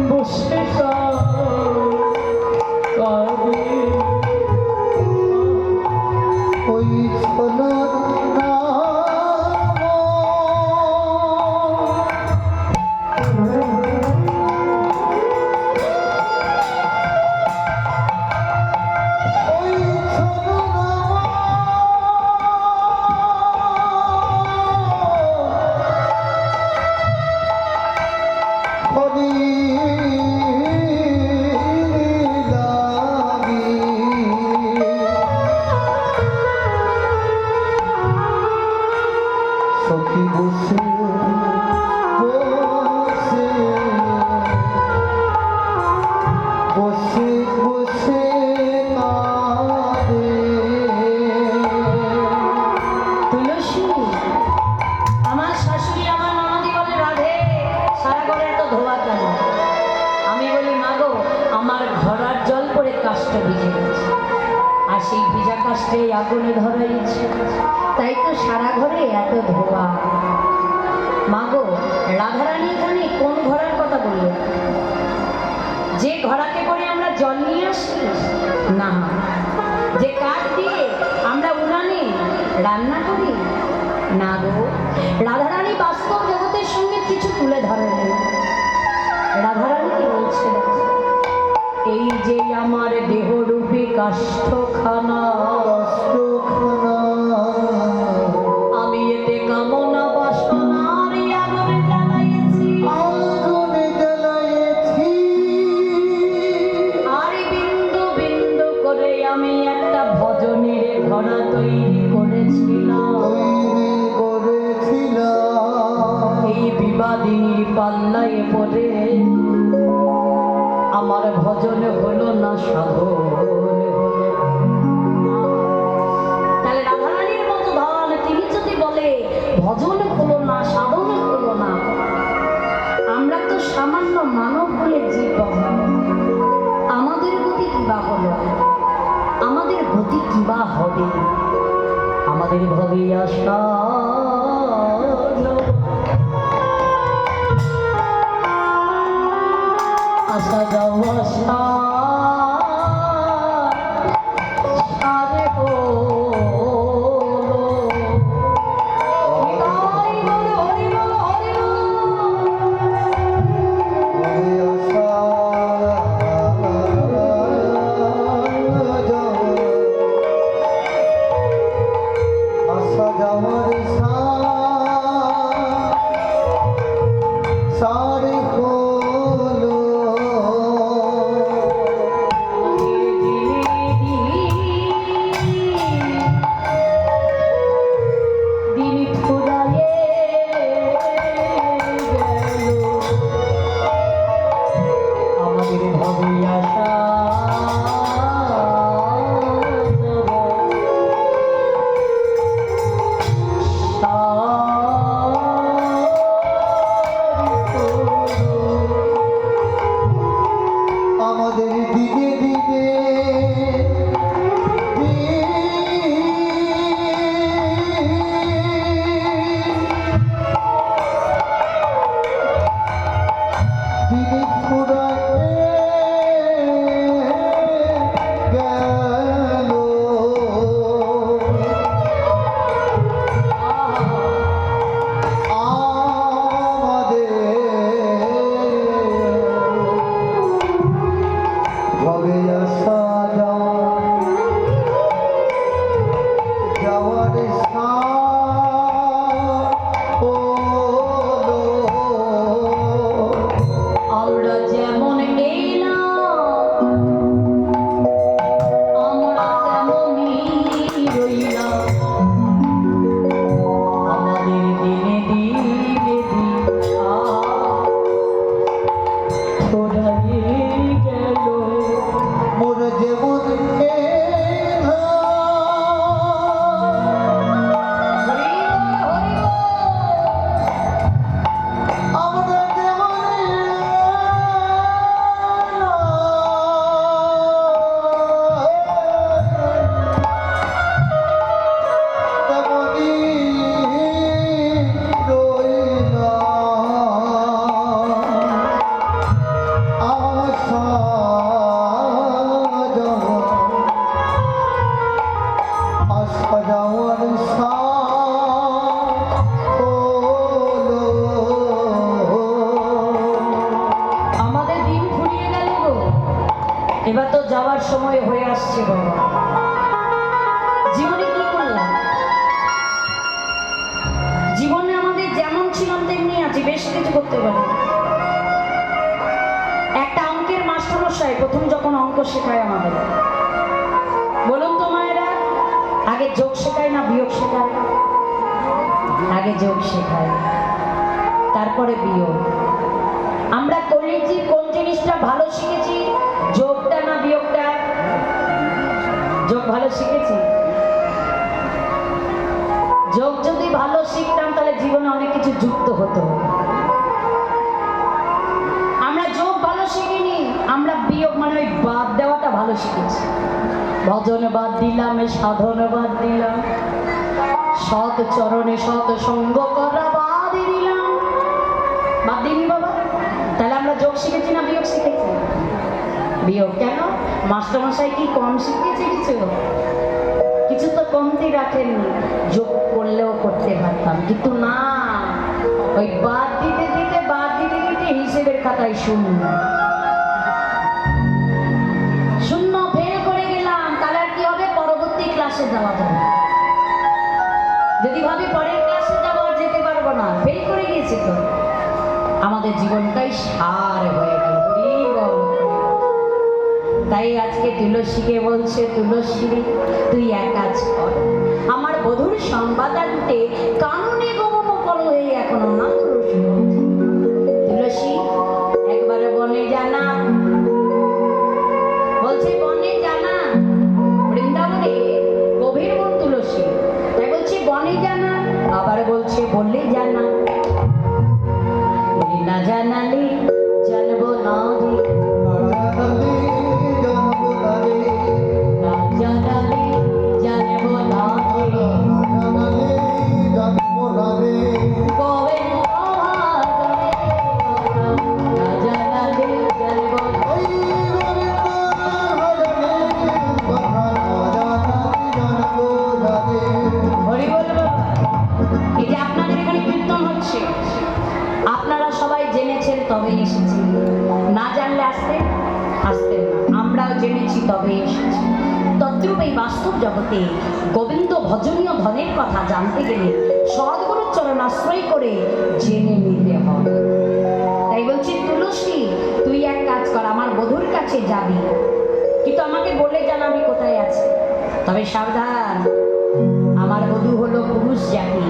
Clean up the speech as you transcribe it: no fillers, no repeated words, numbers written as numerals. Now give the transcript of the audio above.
বসে কাঁদে ওই ছলনার সখী বসে বসে বসে কাঁদে। তুলসী, আমার শাশুড়ি আমার ননদি বলে রাধে সারা ঘরে এত ধোয়া কেন? আমি বলি মাগো, আমার ঘরার জল পড়ে কাষ্ঠ ভিজে গেছে, আর সেই ভিজা কাষ্ঠে আগুনে ধরাইছে, তাই তো সারা ঘরে এত ধোয়া। মাগো, রাধারানী এখানে কোন ঘোড়ার কথা বললেন? যে ঘোড়াকে করে আমরা জল নিয়ে আসি না, যে কাঠ দিয়ে আমরা উনানে রান্না করি না গো, রাধারানী বাস্তব জগতের সঙ্গে কিছু তুলে ধরেন। রাধারানী কি বলছে? এই যে আমার দেহরূপী কাষ্ঠখানা, আমি এতে কামনা বাসনার আগুনে জ্বালাইছি, আর বিন্দু বিন্দু করে আমি একটা ভজনের ঘোড়া তৈরি করেছিলাম। এই বিবাদিনীর পাল্লায় পড়ে আমার ভজন হলো না, সাধন হলো। তাহলে রাধারানীর মতো ধন তিনি যদি বলে ভজন হলো না, সাধন হলো না, আমরা তো সামান্য মানব বলে জীব, আমাদের গতি কিবা হলো, আমাদের গতি কিবা হবে? আমাদের ভাবে আশা আসা যাওয়া সারে আমরা এবার তো যাওয়ার সময় হয়ে আসছে বাবা। জীবনে কি করলাম? জীবনে আমাদের যেমন ছিলাম তেমনি আছি, বেশ কিছু করতে পারি। একটা অঙ্কের মাস্টারমশাই প্রথম যখন অঙ্ক শেখায় আমাদের, বলুন তো মায়েরা, আগে যোগ শেখায় না বিয়োগ শেখায়? আগে যোগ শেখায়, তারপরে বিয়োগ। আমরা করেছি কোন জিনিসটা ভালো শিখেছি, যোগটা না বিয়োগটা? যোগ ভালো শিখেছি। যোগ যদি ভালো শিখতাম তাহলে জীবনে অনেক কিছু যুক্ত হতো। আমরা যোগ ভালো শিখিনি, আমরা বিয়োগ মানে ওই বাদ দেওয়াটা ভালো শিখেছি। ভজন বাদ দিলাম, সাধন বাদ দিলাম, সৎ চরণে সৎ সঙ্গ করা বাদ দিলাম। বাদ দিনি বাবা। তাহলে আমরা যোগ শিখেছি না বিয়োগ শিখেছি? বিয়োগ। কেন? মাস্টারমশাই কি কম শিখিয়েছে? কিছু তো কমতি রাখেননি, যোগ করলেও করতে পারতাম, কিন্তু না, ওই বাদ দিতে দিতে হিসেবের খাতায় শূন্য শূন্য ফেল করে গেলাম। তাহলে আর কি হবে? পরবর্তী ক্লাসে যাওয়া যাবে। যদি ভাবি পরের ক্লাসে যাবো আর যেতে পারবো না, ফেল করে গিয়েছি তো, আমাদের জীবনটাই সার হয়ে গেল। তাই আজকে তুলসীকে বলছে, তুলসী তুই এক কাজ কর, আমার বধূর সংবাদ আনতে কাননে গমন করো, এই এখনো না তুলসী একবারে বনে জানা, বলছে বনে জানা, বৃন্দাবনে গভীর বন তুলসী, তাই বলছে বনে জানা, আবার বলছে বললে জানা, না জানালে জানবো না তবে এসেছি, না জানলে আসতেন না, আমরাও জেনেছি তবে এসেছি। তদ্রূপ এই বাস্তব জগতে গোবিন্দ ভজনীয় ধনের কথা জানতে গেলে সদ্গুরুর চরণ আশ্রয় করে জেনে নিতে হবে। তাই বলছি তুলসী তুই এক কাজ কর, আমার বধূর কাছে যাবি, কিন্তু আমাকে বলে জানাবি কোথায় আছে। তবে সাবধান, আমার বধূ হলো পুরুষ জাতি।